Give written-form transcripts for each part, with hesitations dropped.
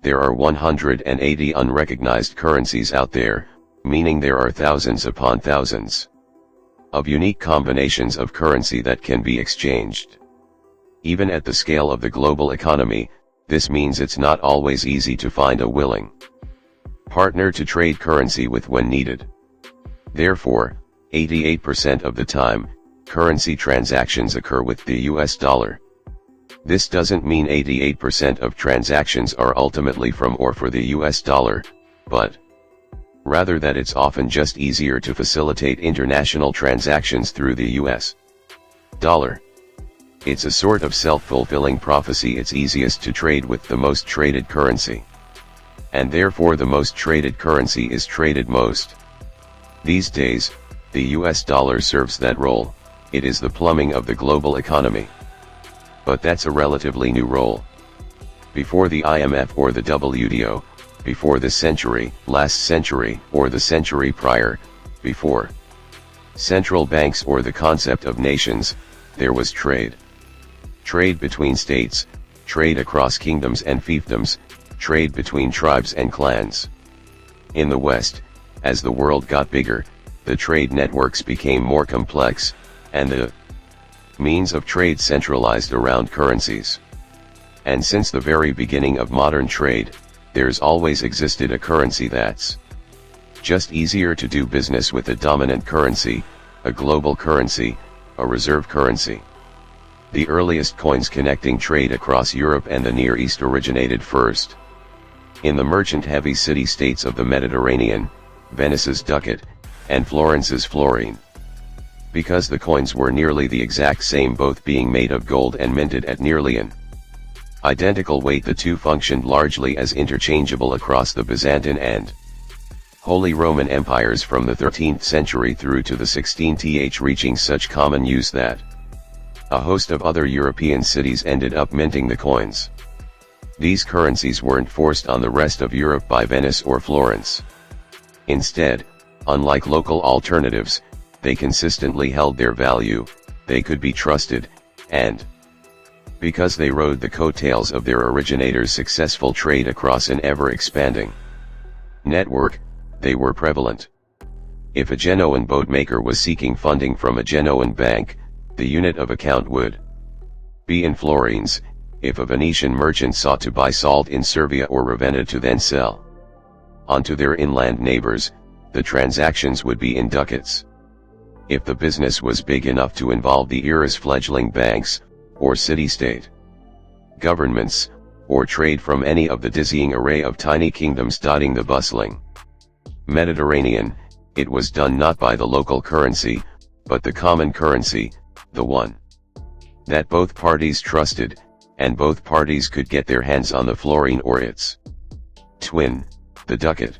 there are 180 unrecognized currencies out there, meaning there are thousands upon thousands of unique combinations of currency that can be exchanged. Even at the scale of the global economy, this means it's not always easy to find a willing partner to trade currency with when needed. Therefore, 88% of the time, currency transactions occur with the US dollar. This doesn't mean 88% of transactions are ultimately from or for the US dollar, but rather that it's often just easier to facilitate international transactions through the US dollar. It's a sort of self-fulfilling prophecy. It's easiest to trade with the most traded currency. And therefore the most traded currency is traded most. These days, the US dollar serves that role. It is the plumbing of the global economy. But that's a relatively new role. Before the IMF or the WTO, before this century, last century, or the century prior, before central banks or the concept of nations, there was trade. Trade between states, trade across kingdoms and fiefdoms, trade between tribes and clans. In the West, as the world got bigger, the trade networks became more complex, and the means of trade centralized around currencies. And since the very beginning of modern trade, there's always existed a currency that's just easier to do business with, a dominant currency, a global currency, a reserve currency. The earliest coins connecting trade across Europe and the Near East originated first in the merchant-heavy city-states of the Mediterranean, Venice's ducat, and Florence's florine. Because the coins were nearly the exact same, both being made of gold and minted at nearly an identical weight, the two functioned largely as interchangeable across the Byzantine and Holy Roman Empires from the 13th century through to the 16th, reaching such common use that a host of other European cities ended up minting the coins. These currencies weren't forced on the rest of Europe by Venice or Florence. Instead, unlike local alternatives, they consistently held their value, they could be trusted, and because they rode the coattails of their originators' successful trade across an ever-expanding network, they were prevalent. If a Genoan boatmaker was seeking funding from a Genoan bank, the unit of account would be in florines. If a Venetian merchant sought to buy salt in Servia or Ravenna to then sell on to their inland neighbors, the transactions would be in ducats. If the business was big enough to involve the era's fledgling banks, or city-state governments, or trade from any of the dizzying array of tiny kingdoms dotting the bustling Mediterranean, it was done not by the local currency, but the common currency, the one that both parties trusted, and both parties could get their hands on, the florine or its twin, the ducat.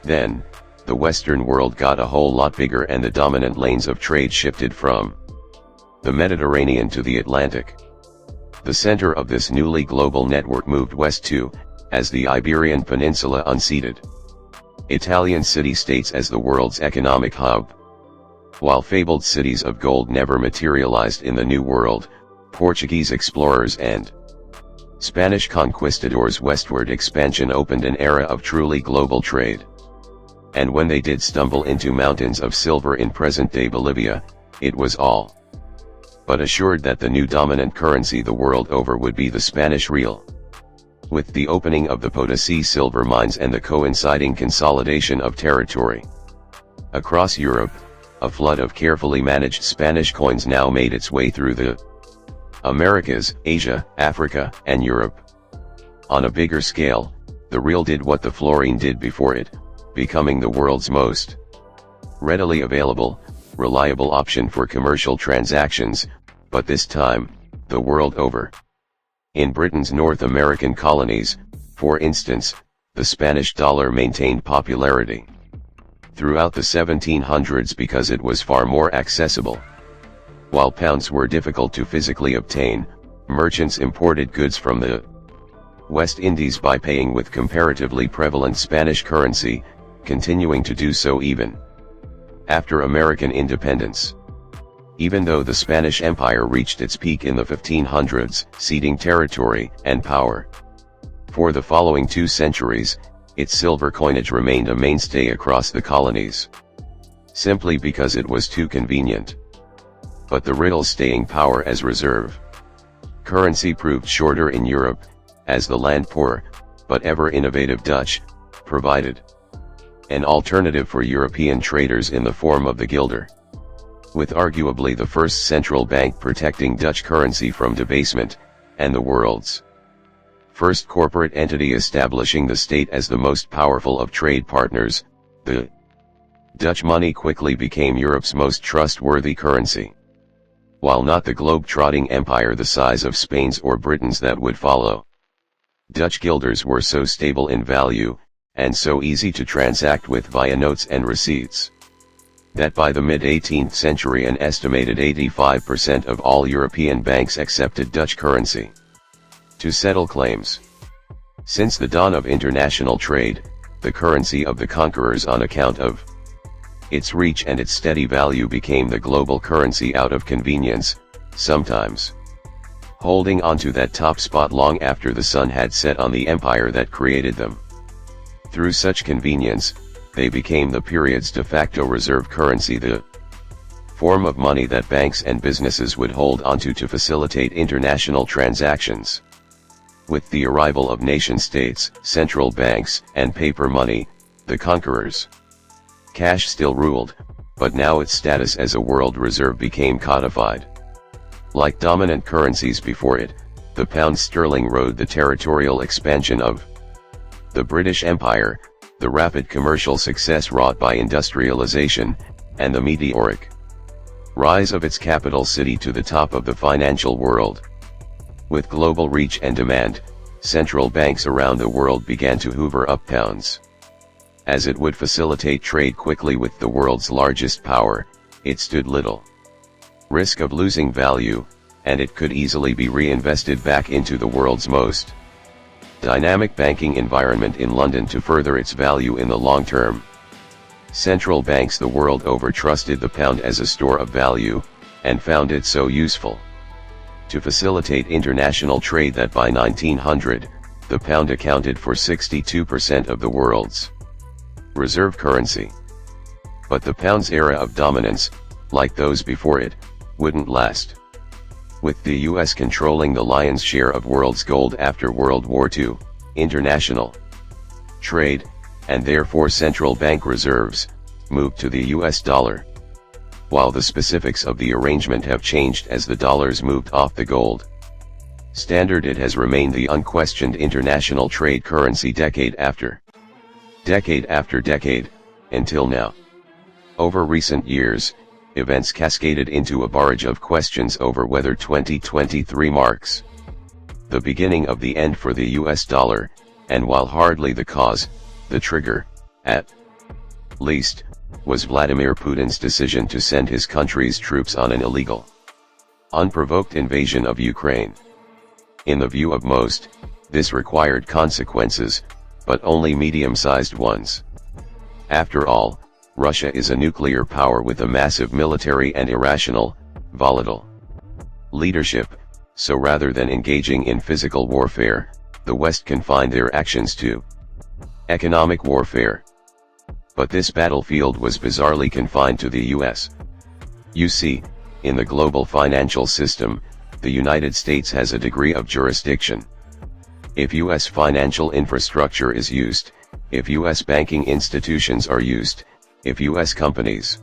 Then, the Western world got a whole lot bigger and the dominant lanes of trade shifted from the Mediterranean to the Atlantic. The center of this newly global network moved west too, as the Iberian Peninsula unseated Italian city-states as the world's economic hub. While fabled cities of gold never materialized in the New World, Portuguese explorers and Spanish conquistadors' westward expansion opened an era of truly global trade. And when they did stumble into mountains of silver in present-day Bolivia, it was all but assured that the new dominant currency the world over would be the Spanish real. With the opening of the Potosi silver mines and the coinciding consolidation of territory across Europe, a flood of carefully managed Spanish coins now made its way through the Americas, Asia, Africa, and Europe. On a bigger scale, the real did what the florine did before it, becoming the world's most readily available, reliable option for commercial transactions, but this time, the world over. In Britain's North American colonies, for instance, the Spanish dollar maintained popularity throughout the 1700s because it was far more accessible. While pounds were difficult to physically obtain, merchants imported goods from the West Indies by paying with comparatively prevalent Spanish currency, continuing to do so even after American independence. Even though the Spanish Empire reached its peak in the 1500s, ceding territory and power For the following 2 centuries, its silver coinage remained a mainstay across the colonies, simply because it was too convenient. But the riddle's staying power as reserve currency proved shorter in Europe, as the land poor, but ever innovative Dutch, provided an alternative for European traders in the form of the guilder, with arguably the first central bank protecting Dutch currency from debasement, and the world's first corporate entity establishing the state as the most powerful of trade partners. The Dutch money quickly became Europe's most trustworthy currency. While not the globe-trotting empire the size of Spain's or Britain's that would follow, Dutch guilders were so stable in value, and so easy to transact with via notes and receipts, that by the mid-18th century an estimated 85% of all European banks accepted Dutch currency to settle claims. Since the dawn of international trade, the currency of the conquerors on account of its reach and its steady value became the global currency out of convenience, sometimes holding onto that top spot long after the sun had set on the empire that created them. Through such convenience, they became the period's de facto reserve currency, the form of money that banks and businesses would hold onto to facilitate international transactions. With the arrival of nation-states, central banks, and paper money, the conquerors' cash still ruled, but now its status as a world reserve became codified. Like dominant currencies before it, the pound sterling rode the territorial expansion of the British Empire, the rapid commercial success wrought by industrialization, and the meteoric rise of its capital city to the top of the financial world. With global reach and demand, central banks around the world began to hoover up pounds. As it would facilitate trade quickly with the world's largest power, it stood little risk of losing value, and it could easily be reinvested back into the world's most dynamic banking environment in London to further its value in the long term. Central banks the world over trusted the pound as a store of value, and found it so useful to facilitate international trade that by 1900, the pound accounted for 62% of the world's reserve currency. But the pound's era of dominance, like those before it, wouldn't last. With the US controlling the lion's share of world's gold after World War II, international trade, and therefore central bank reserves, moved to the US dollar. While the specifics of the arrangement have changed as the dollars moved off the gold standard, it has remained the unquestioned international trade currency decade after decade, until now. Over recent years, events cascaded into a barrage of questions over whether 2023 marks the beginning of the end for the US dollar, and while hardly the cause, the trigger, at least, was Vladimir Putin's decision to send his country's troops on an illegal, unprovoked invasion of Ukraine. In the view of most, this required consequences, but only medium-sized ones. After all, Russia is a nuclear power with a massive military and irrational, volatile leadership, so rather than engaging in physical warfare, the West confined their actions to economic warfare. But this battlefield was bizarrely confined to the US. You see, in the global financial system, the United States has a degree of jurisdiction. If US financial infrastructure is used, if US banking institutions are used, if US companies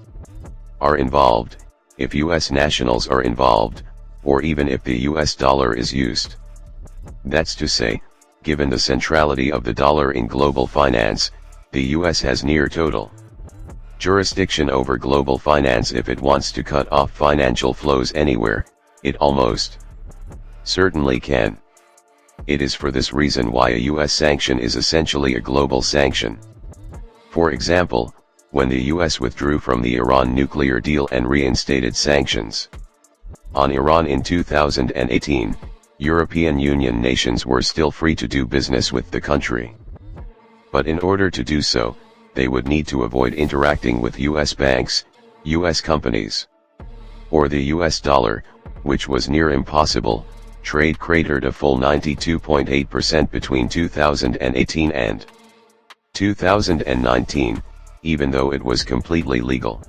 are involved, if US nationals are involved, or even if the US dollar is used. That's to say, given the centrality of the dollar in global finance, the US has near total jurisdiction over global finance. If it wants to cut off financial flows anywhere, it almost certainly can. It is for this reason why a US sanction is essentially a global sanction. For example, when the US withdrew from the Iran nuclear deal and reinstated sanctions on Iran in 2018, European Union nations were still free to do business with the country. But in order to do so, they would need to avoid interacting with US banks, US companies, or the US dollar, which was near impossible, trade cratered a full 92.8% between 2018 and 2019, even though it was completely legal.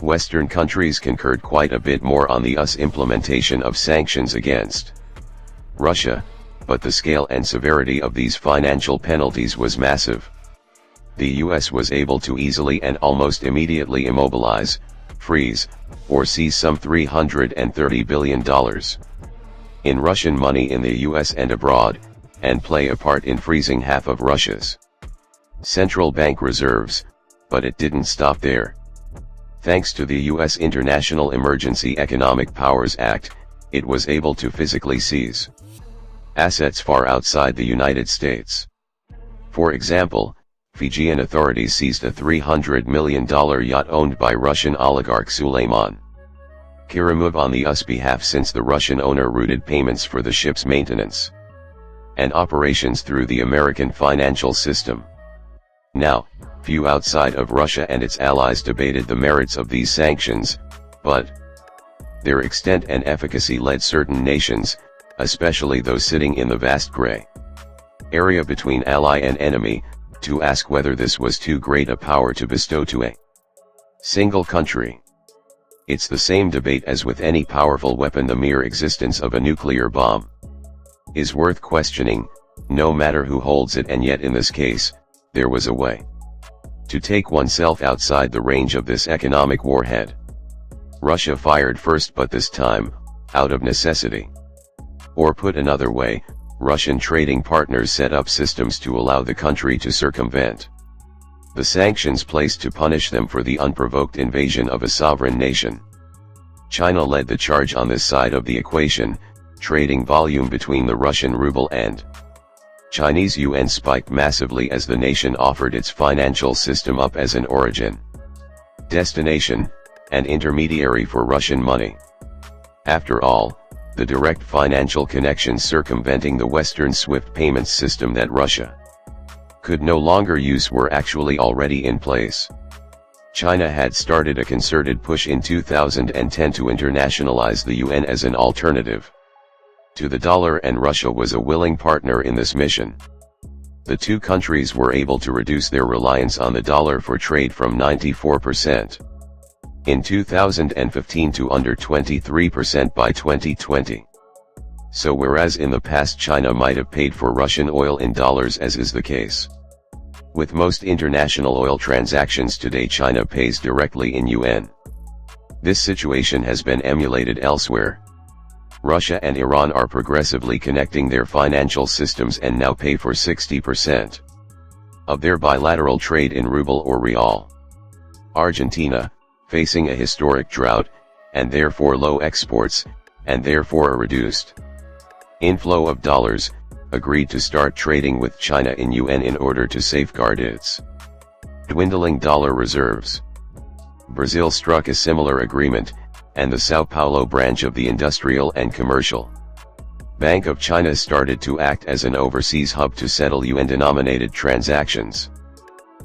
Western countries concurred quite a bit more on the US implementation of sanctions against Russia, but the scale and severity of these financial penalties was massive. The US was able to easily and almost immediately immobilize, freeze, or seize some $330 billion in Russian money in the US and abroad, and play a part in freezing half of Russia's central bank reserves, but it didn't stop there. Thanks to the US International Emergency Economic Powers Act, it was able to physically seize assets far outside the United States. For example, Fijian authorities seized a $300 million yacht owned by Russian oligarch Suleiman Kerimov on the US behalf, since the Russian owner routed payments for the ship's maintenance and operations through the American financial system. Now, few outside of Russia and its allies debated the merits of these sanctions, but their extent and efficacy led certain nations, especially those sitting in the vast gray area between ally and enemy, to ask whether this was too great a power to bestow to a single country. It's the same debate as with any powerful weapon. The mere existence of a nuclear bomb is worth questioning, no matter who holds it, and yet in this case, there was a way to take oneself outside the range of this economic warhead. Russia fired first, but this time, out of necessity. Or put another way, Russian trading partners set up systems to allow the country to circumvent the sanctions placed to punish them for the unprovoked invasion of a sovereign nation. China led the charge on this side of the equation. Trading volume between the Russian ruble and Chinese yuan spiked massively as the nation offered its financial system up as an origin, destination, and intermediary for Russian money. After all, the direct financial connections circumventing the Western SWIFT payments system that Russia could no longer use were actually already in place. China had started a concerted push in 2010 to internationalize the yuan as an alternative to the dollar, and Russia was a willing partner in this mission. The two countries were able to reduce their reliance on the dollar for trade from 94% in 2015 to under 23% by 2020. So whereas in the past China might have paid for Russian oil in dollars, as is the case with most international oil transactions today, China pays directly in yuan. This situation has been emulated elsewhere. Russia and Iran are progressively connecting their financial systems and now pay for 60% of their bilateral trade in ruble or real. Argentina, facing a historic drought, and therefore low exports, and therefore a reduced inflow of dollars, agreed to start trading with China in yuan in order to safeguard its dwindling dollar reserves. Brazil struck a similar agreement, and the São Paulo branch of the Industrial and Commercial Bank of China started to act as an overseas hub to settle yuan-denominated transactions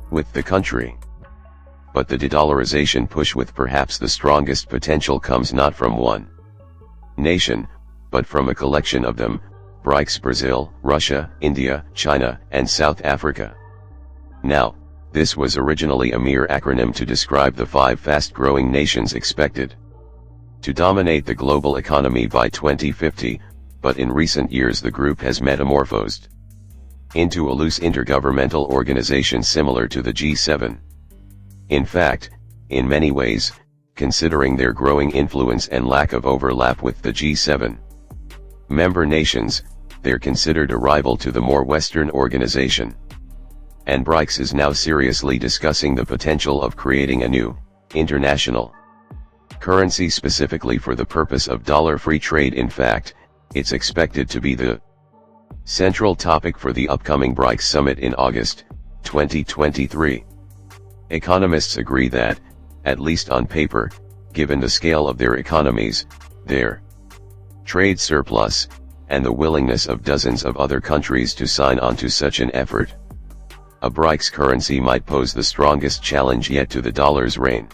with the country. But the de-dollarization push with perhaps the strongest potential comes not from one nation, but from a collection of them: BRICS, Brazil, Russia, India, China, and South Africa. Now, this was originally a mere acronym to describe the 5 fast-growing nations expected to dominate the global economy by 2050, but in recent years the group has metamorphosed into a loose intergovernmental organization similar to the G7. In fact, in many ways, considering their growing influence and lack of overlap with the G7 member nations, they're considered a rival to the more Western organization. And BRICS is now seriously discussing the potential of creating a new international currency specifically for the purpose of dollar-free trade. In fact, it's expected to be the central topic for the upcoming BRICS summit in August 2023. Economists agree that, at least on paper, given the scale of their economies, their trade surplus, and the willingness of dozens of other countries to sign on to such an effort, a BRICS currency might pose the strongest challenge yet to the dollar's reign.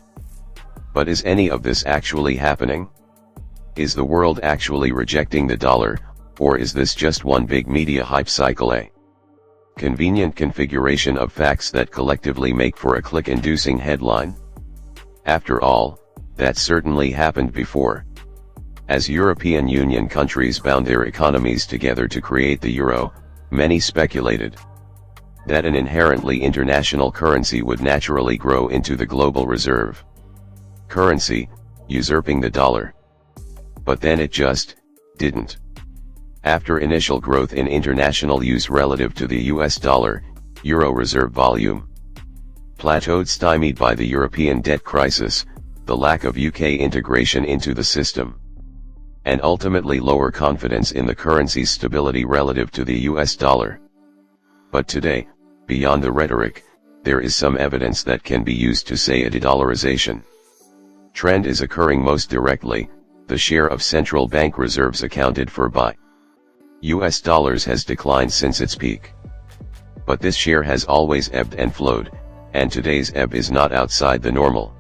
But is any of this actually happening? Is the world actually rejecting the dollar, Or is this just one big media hype cycle, a convenient configuration of facts that collectively make for a click-inducing headline? After all, that certainly happened before. As European Union countries bound their economies together to create the euro, many speculated that an inherently international currency would naturally grow into the global reserve currency, usurping the dollar. But then it just didn't. After initial growth in international use relative to the US dollar, euro reserve volume plateaued, stymied by the European debt crisis, the lack of UK integration into the system, and ultimately lower confidence in the currency's stability relative to the US dollar. But today, beyond the rhetoric, there is some evidence that can be used to say a de-dollarization trend is occurring most directly. The share of central bank reserves accounted for by US dollars has declined since its peak. But this share has always ebbed and flowed, and today's ebb is not outside the normal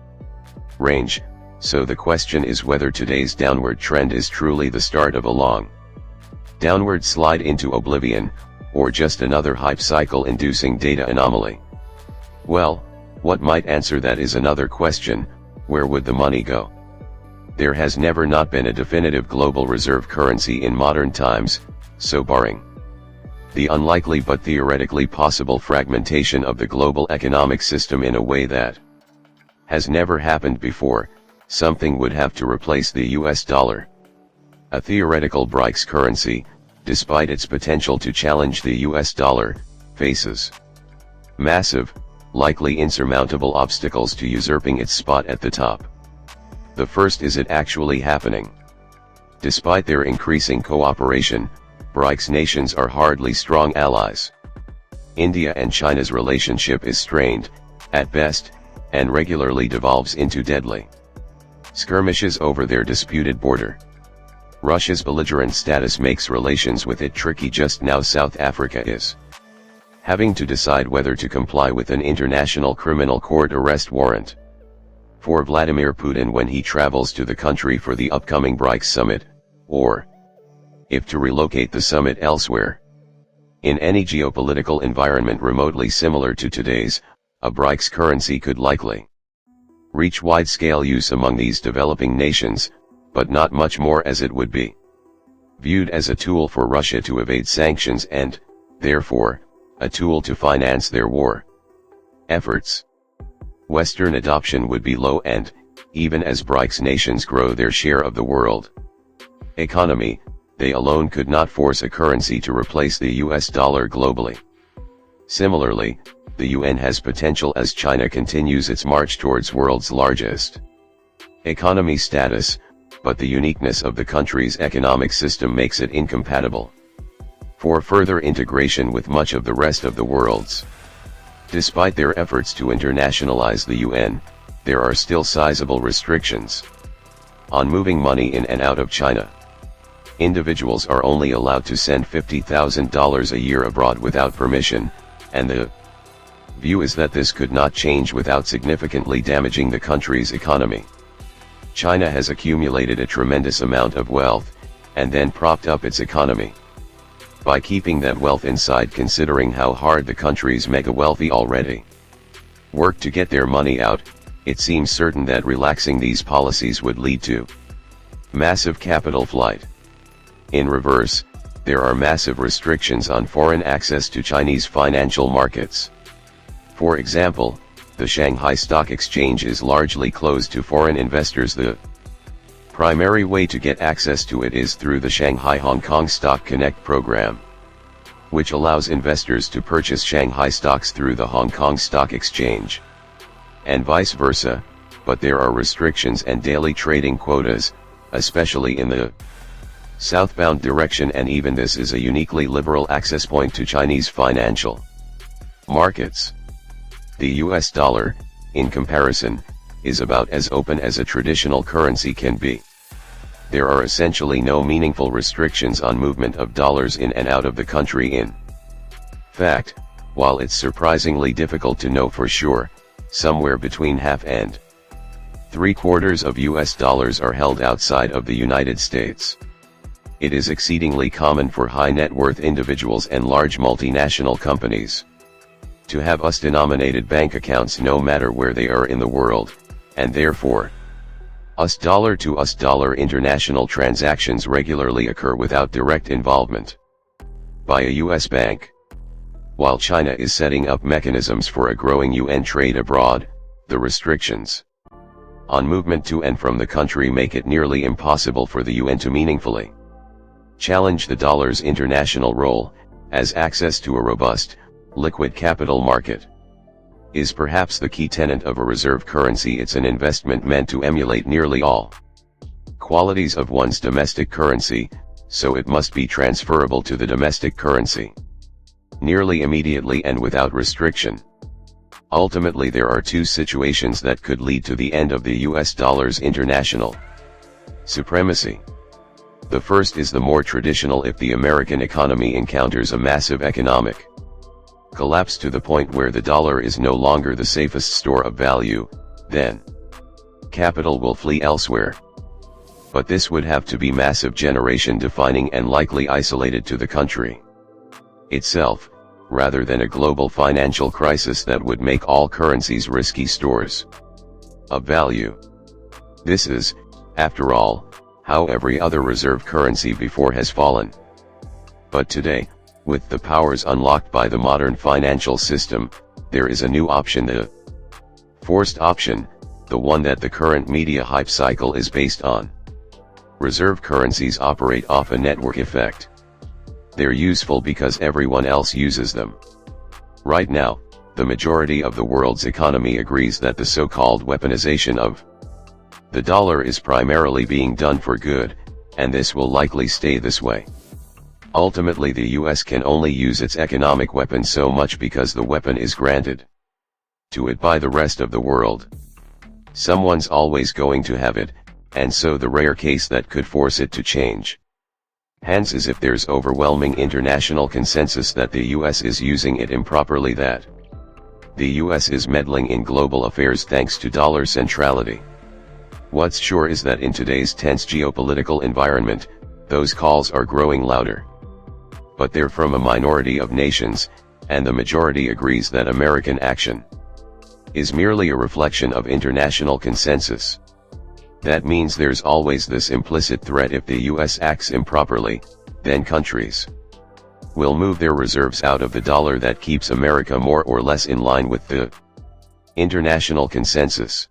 range, so the question is whether today's downward trend is truly the start of a long downward slide into oblivion, or just another hype cycle inducing data anomaly. Well, what might answer that is another question: where would the money go? There has never not been a definitive global reserve currency in modern times, so barring the unlikely but theoretically possible fragmentation of the global economic system in a way that has never happened before, something would have to replace the US dollar. A theoretical BRICS currency, despite its potential to challenge the US dollar, faces massive, likely insurmountable obstacles to usurping its spot at the top. The first is it actually happening. Despite their increasing cooperation, BRICS nations are hardly strong allies. India and China's relationship is strained, at best, and regularly devolves into deadly skirmishes over their disputed border. Russia's belligerent status makes relations with it tricky just now. South Africa is having to decide whether to comply with an International Criminal Court arrest warrant for Vladimir Putin when he travels to the country for the upcoming BRICS summit, or if to relocate the summit elsewhere. In any geopolitical environment remotely similar to today's, a BRICS currency could likely reach wide-scale use among these developing nations, but not much more, as it would be viewed as a tool for Russia to evade sanctions and, therefore, a tool to finance their war efforts. Western adoption would be low and, even as BRICS nations grow their share of the world economy, they alone could not force a currency to replace the US dollar globally. Similarly, the UN has potential as China continues its march towards world's largest economy status, but the uniqueness of the country's economic system makes it incompatible for further integration with much of the rest of the world's. Despite their efforts to internationalize the UN, there are still sizable restrictions on moving money in and out of China. Individuals are only allowed to send $50,000 a year abroad without permission, and the view is that this could not change without significantly damaging the country's economy. China has accumulated a tremendous amount of wealth, and then propped up its economy by keeping that wealth inside, considering how hard the country's mega-wealthy already work to get their money out. It seems certain that relaxing these policies would lead to massive capital flight. In reverse, there are massive restrictions on foreign access to Chinese financial markets. For example, the Shanghai Stock Exchange is largely closed to foreign investors. The primary way to get access to it is through the Shanghai-Hong Kong Stock Connect program, which allows investors to purchase Shanghai stocks through the Hong Kong Stock Exchange, and vice versa, but there are restrictions and daily trading quotas, especially in the southbound direction, and even this is a uniquely liberal access point to Chinese financial markets. The US dollar, in comparison, is about as open as a traditional currency can be. There are essentially no meaningful restrictions on movement of dollars in and out of the country. In fact, while it's surprisingly difficult to know for sure, somewhere between half and 3/4 of US dollars are held outside of the United States. it is exceedingly common for high net worth individuals and large multinational companies to have US-denominated bank accounts no matter where they are in the world, and therefore, US dollar to US dollar international transactions regularly occur without direct involvement by a US bank. While China is setting up mechanisms for a growing UN trade abroad, the restrictions on movement to and from the country make it nearly impossible for the UN to meaningfully challenge the dollar's international role, as access to a robust, liquid capital market is perhaps the key tenet of a reserve currency. It's an investment meant to emulate nearly all qualities of one's domestic currency, so it must be transferable to the domestic currency nearly immediately and without restriction. Ultimately, there are two situations that could lead to the end of the US dollar's international supremacy. The first is the more traditional: if the American economy encounters a massive economic collapse to the point where the dollar is no longer the safest store of value, then capital will flee elsewhere. But this would have to be massive, generation defining, and likely isolated to the country itself, rather than a global financial crisis that would make all currencies risky stores of value. This is, after all, how every other reserve currency before has fallen. But today, with the powers unlocked by the modern financial system, there is a new option, the forced option, the one that the current media hype cycle is based on. Reserve currencies operate off a network effect. They're useful because everyone else uses them. Right now, the majority of the world's economy agrees that the so-called weaponization of the dollar is primarily being done for good, and this will likely stay this way. Ultimately, the US can only use its economic weapon so much because the weapon is granted to it by the rest of the world. Someone's always going to have it, and so the rare case that could force it to change hands is if there's overwhelming international consensus that the US is using it improperly, that the US is meddling in global affairs thanks to dollar centrality. What's sure is that in today's tense geopolitical environment, those calls are growing louder. But they're from a minority of nations, and the majority agrees that American action is merely a reflection of international consensus. That means there's always this implicit threat: if the US acts improperly, then countries will move their reserves out of the dollar. That keeps America more or less in line with the international consensus.